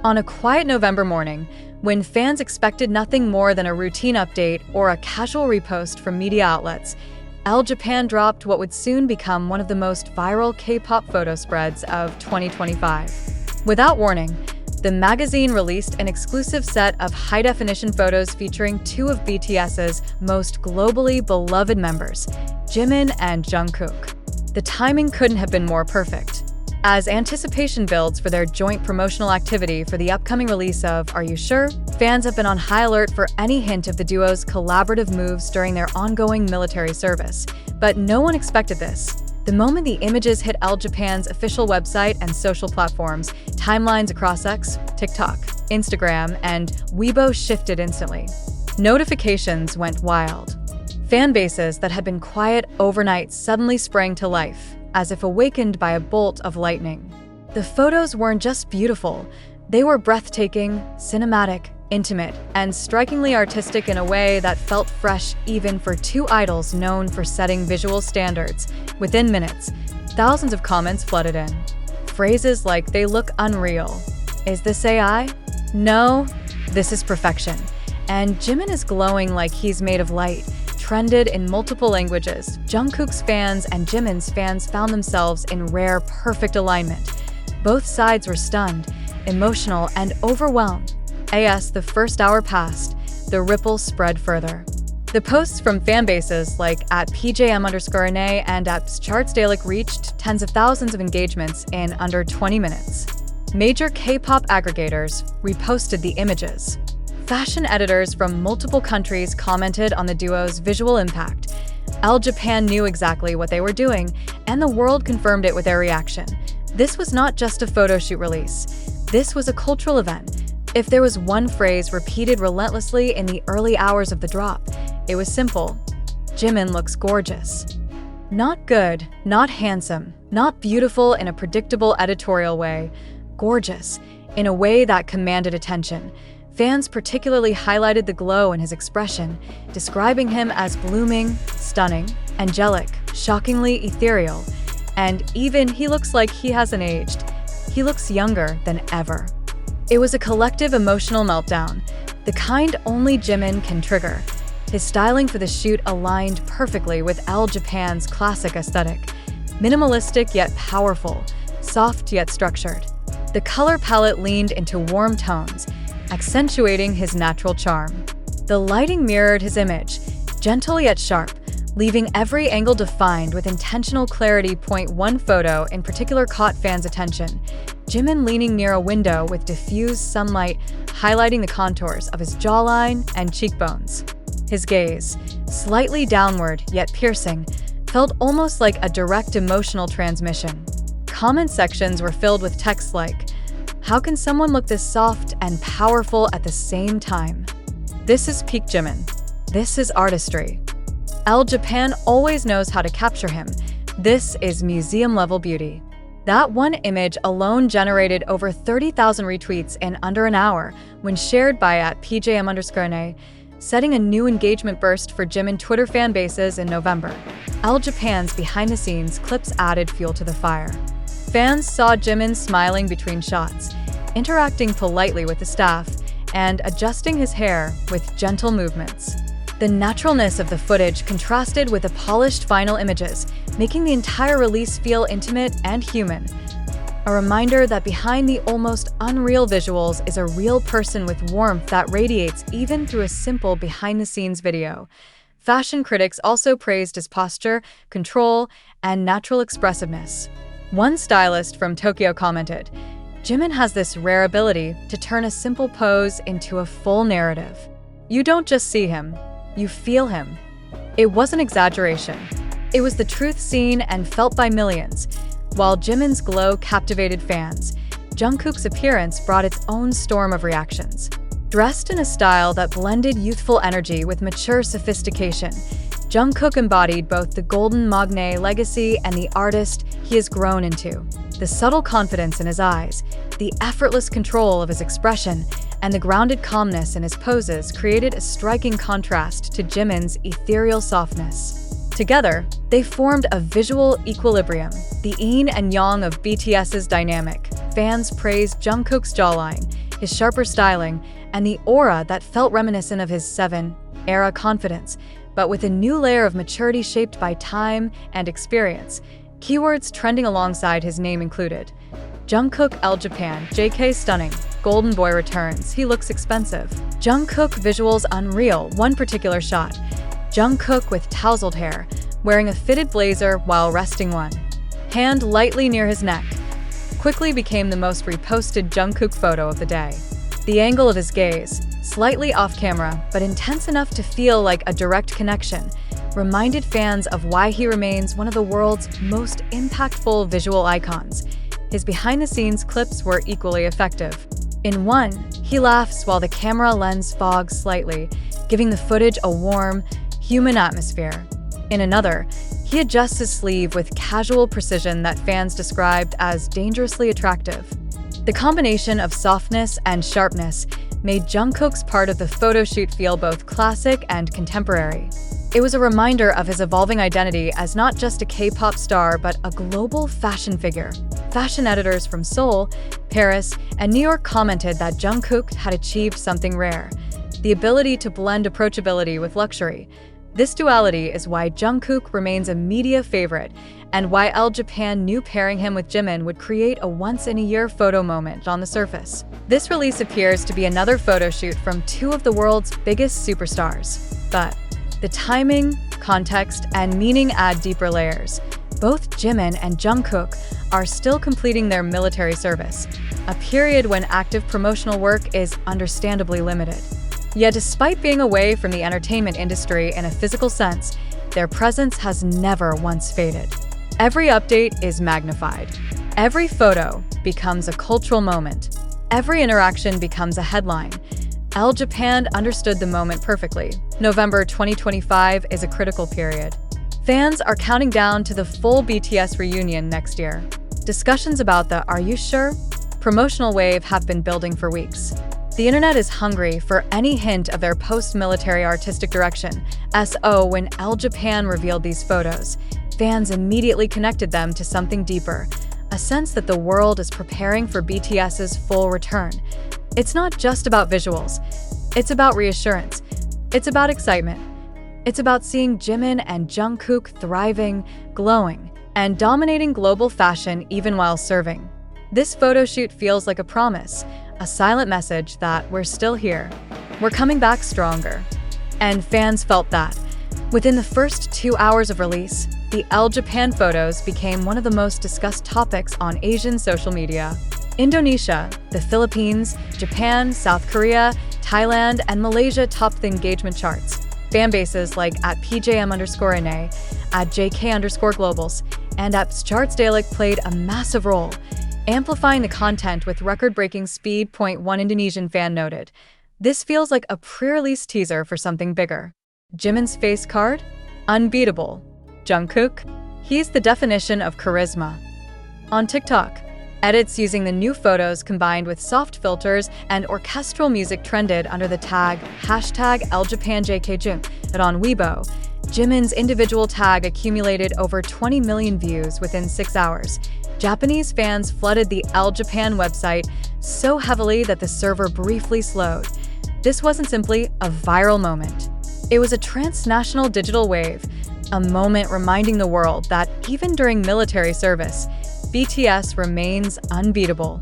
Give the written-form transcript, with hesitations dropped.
On a quiet November morning, when fans expected nothing more than a routine update or a casual repost from media outlets, Elle Japan dropped what would soon become one of the most viral K-pop photo spreads of 2025. Without warning, the magazine released an exclusive set of high-definition photos featuring two of BTS's most globally beloved members, Jimin and Jungkook. The timing couldn't have been more perfect. As anticipation builds for their joint promotional activity for the upcoming release of Are You Sure?, fans have been on high alert for any hint of the duo's collaborative moves during their ongoing military service. But no one expected this. The moment the images hit Elle Japan's official website and social platforms, timelines across X, TikTok, Instagram, and Weibo shifted instantly. Notifications went wild. Fan bases that had been quiet overnight suddenly sprang to life, as if awakened by a bolt of lightning. The photos weren't just beautiful, they were breathtaking, cinematic, intimate, and strikingly artistic in a way that felt fresh even for two idols known for setting visual standards. Within minutes, thousands of comments flooded in. Phrases like, "They look unreal," "Is this AI?" "No, this is perfection," and "Jimin is glowing like he's made of light," trended in multiple languages. Jungkook's fans and Jimin's fans found themselves in rare, perfect alignment. Both sides were stunned, emotional, and overwhelmed. As the first hour passed, the ripples spread further. The posts from fanbases like @PJM_NA and @ChartsDailic reached tens of thousands of engagements in under 20 minutes. Major K-pop aggregators reposted the images. Fashion editors from multiple countries commented on the duo's visual impact. Elle Japan knew exactly what they were doing, and the world confirmed it with their reaction. This was not just a photo shoot release. This was a cultural event. If there was one phrase repeated relentlessly in the early hours of the drop, it was simple: Jimin looks gorgeous. Not good, not handsome, not beautiful in a predictable editorial way. Gorgeous, in a way that commanded attention. Fans particularly highlighted the glow in his expression, describing him as blooming, stunning, angelic, shockingly ethereal. And even he looks like he hasn't aged. He looks younger than ever. It was a collective emotional meltdown, the kind only Jimin can trigger. His styling for the shoot aligned perfectly with Elle Japan's classic aesthetic. Minimalistic yet powerful, soft yet structured. The color palette leaned into warm tones, accentuating his natural charm. The lighting mirrored his image, gentle yet sharp, leaving every angle defined with intentional clarity. One photo in particular caught fans' attention: Jimin leaning near a window with diffused sunlight highlighting the contours of his jawline and cheekbones. His gaze, slightly downward yet piercing, felt almost like a direct emotional transmission. Comment sections were filled with texts like, "How can someone look this soft and powerful at the same time? This is peak Jimin. This is artistry. Elle Japan always knows how to capture him. This is museum-level beauty." That one image alone generated over 30,000 retweets in under an hour when shared by @PJM_NA, setting a new engagement burst for Jimin Twitter fan bases in November. Elle Japan's behind-the-scenes clips added fuel to the fire. Fans saw Jimin smiling between shots, interacting politely with the staff, and adjusting his hair with gentle movements. The naturalness of the footage contrasted with the polished final images, making the entire release feel intimate and human. A reminder that behind the almost unreal visuals is a real person with warmth that radiates even through a simple behind-the-scenes video. Fashion critics also praised his posture, control, and natural expressiveness. One stylist from Tokyo commented, "Jimin has this rare ability to turn a simple pose into a full narrative. You don't just see him, you feel him." It wasn't exaggeration. It was the truth seen and felt by millions. While Jimin's glow captivated fans, Jungkook's appearance brought its own storm of reactions. Dressed in a style that blended youthful energy with mature sophistication, Jungkook embodied both the golden Magne legacy and the artist he has grown into. The subtle confidence in his eyes, the effortless control of his expression, and the grounded calmness in his poses created a striking contrast to Jimin's ethereal softness. Together, they formed a visual equilibrium, the yin and yang of BTS's dynamic. Fans praised Jungkook's jawline, his sharper styling, and the aura that felt reminiscent of his 7-era confidence, but with a new layer of maturity shaped by time and experience. Keywords trending alongside his name included Jungkook Elle Japan, JK stunning, Golden Boy returns, he looks expensive. Jungkook visuals unreal, one particular shot. Jungkook with tousled hair, wearing a fitted blazer while resting one hand lightly near his neck, quickly became the most reposted Jungkook photo of the day. The angle of his gaze, slightly off camera but intense enough to feel like a direct connection, reminded fans of why he remains one of the world's most impactful visual icons. His behind-the-scenes clips were equally effective. In one, he laughs while the camera lens fogs slightly, giving the footage a warm, human atmosphere. In another, he adjusts his sleeve with casual precision that fans described as dangerously attractive. The combination of softness and sharpness made Jungkook's part of the photo shoot feel both classic and contemporary. It was a reminder of his evolving identity as not just a K-pop star but a global fashion figure. Fashion editors from Seoul, Paris, and New York commented that Jungkook had achieved something rare: the ability to blend approachability with luxury. This duality is why Jungkook remains a media favorite and why Elle Japan knew pairing him with Jimin would create a once-in-a-year photo moment on the surface. This release appears to be another photo shoot from two of the world's biggest superstars. But the timing, context, and meaning add deeper layers. Both Jimin and Jungkook are still completing their military service, a period when active promotional work is understandably limited. Yet despite being away from the entertainment industry in a physical sense, their presence has never once faded. Every update is magnified. Every photo becomes a cultural moment. Every interaction becomes a headline. Elle Japan understood the moment perfectly. November 2025 is a critical period. Fans are counting down to the full BTS reunion next year. Discussions about the "Are you sure?" promotional wave have been building for weeks. The internet is hungry for any hint of their post-military artistic direction. When Elle Japan revealed these photos, fans immediately connected them to something deeper, a sense that the world is preparing for BTS's full return. It's not just about visuals. It's about reassurance. It's about excitement. It's about seeing Jimin and Jungkook thriving, glowing, and dominating global fashion even while serving. This photo shoot feels like a promise, a silent message that we're still here. We're coming back stronger. And fans felt that. Within the first 2 hours of release, the Elle Japan photos became one of the most discussed topics on Asian social media. Indonesia, the Philippines, Japan, South Korea, Thailand, and Malaysia topped the engagement charts. Fanbases like @PJM_NA, @JK_Globals, and @Chartsdalic played a massive role, amplifying the content with record-breaking speed. One Indonesian fan noted, "This feels like a pre-release teaser for something bigger." Jimin's face card? Unbeatable. Jungkook? He's the definition of charisma. On TikTok, edits using the new photos combined with soft filters and orchestral music trended under the tag #ElleJapanJKJun. And on Weibo, Jimin's individual tag accumulated over 20 million views within 6 hours. Japanese fans flooded the Elle Japan website so heavily that the server briefly slowed. This wasn't simply a viral moment. It was a transnational digital wave, a moment reminding the world that even during military service, BTS remains unbeatable.